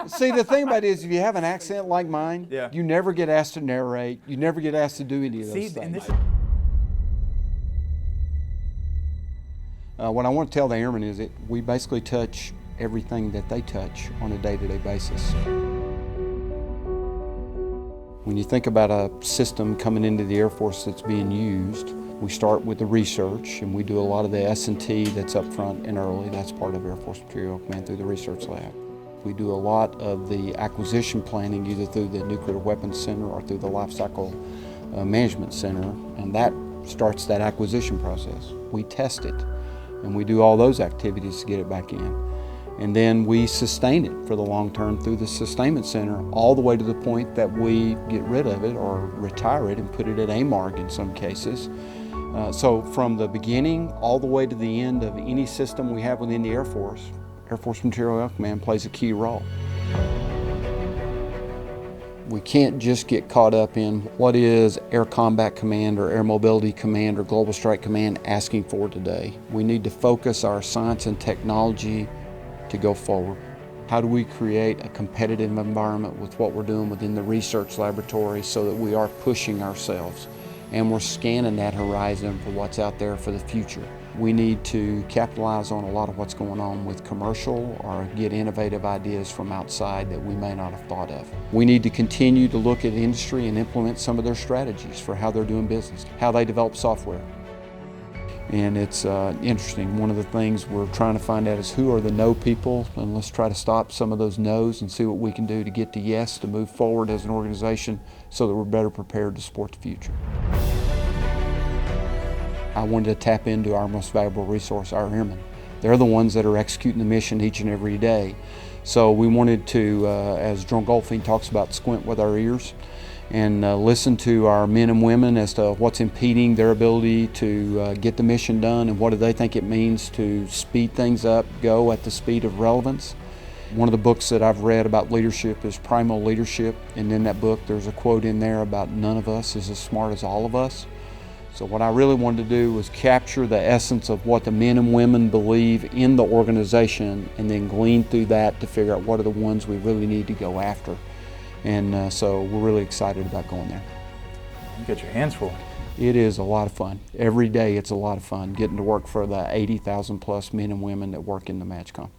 See, the thing about it is, if you have an accent like mine, Yeah. you never get asked to narrate, you never get asked to do any of those See, things. and this, What I want to tell the airmen is that we basically touch everything that they touch on a day-to-day basis. When you think about a system coming into the Air Force that's being used, we start with the research, and we do a lot of the S&T that's up front and early. That's part of Air Force Materiel Command through the research lab. We do a lot of the acquisition planning either through the Nuclear Weapons Center or through the Life Cycle Management Center, and that starts that acquisition process. We test it, and we do all those activities to get it back in. And then we sustain it for the long term through the Sustainment Center, all the way to the point that we get rid of it or retire it and put it at AMARG in some cases. So from the beginning all the way to the end of any system we have within the Air Force Materiel Command plays a key role. We can't just get caught up in what is Air Combat Command or Air Mobility Command or Global Strike Command asking for today. We need to focus our science and technology to go forward. How do we create a competitive environment with what we're doing within the research laboratory so that we are pushing ourselves and we're scanning that horizon for what's out there for the future? We need to capitalize on a lot of what's going on with commercial or get innovative ideas from outside that we may not have thought of. We need to continue to look at industry and implement some of their strategies for how they're doing business, how they develop software. And it's interesting. One of the things we're trying to find out is who are the no people, and let's try to stop some of those no's and see what we can do to get to yes, to move forward as an organization so that we're better prepared to support the future. I wanted to tap into our most valuable resource, our airmen. They're the ones that are executing the mission each and every day. So we wanted to, as Drone Goldfein talks about, squint with our ears and listen to our men and women as to what's impeding their ability to get the mission done and what do they think it means to speed things up, go at the speed of relevance. One of the books that I've read about leadership is Primal Leadership, and in that book there's a quote in there about none of us is as smart as all of us. So what I really wanted to do was capture the essence of what the men and women believe in the organization and then glean through that to figure out what are the ones we really need to go after. And so we're really excited about going there. you got your hands full. It is a lot of fun. Every day it's a lot of fun getting to work for the 80,000 plus men and women that work in the MAJCOM.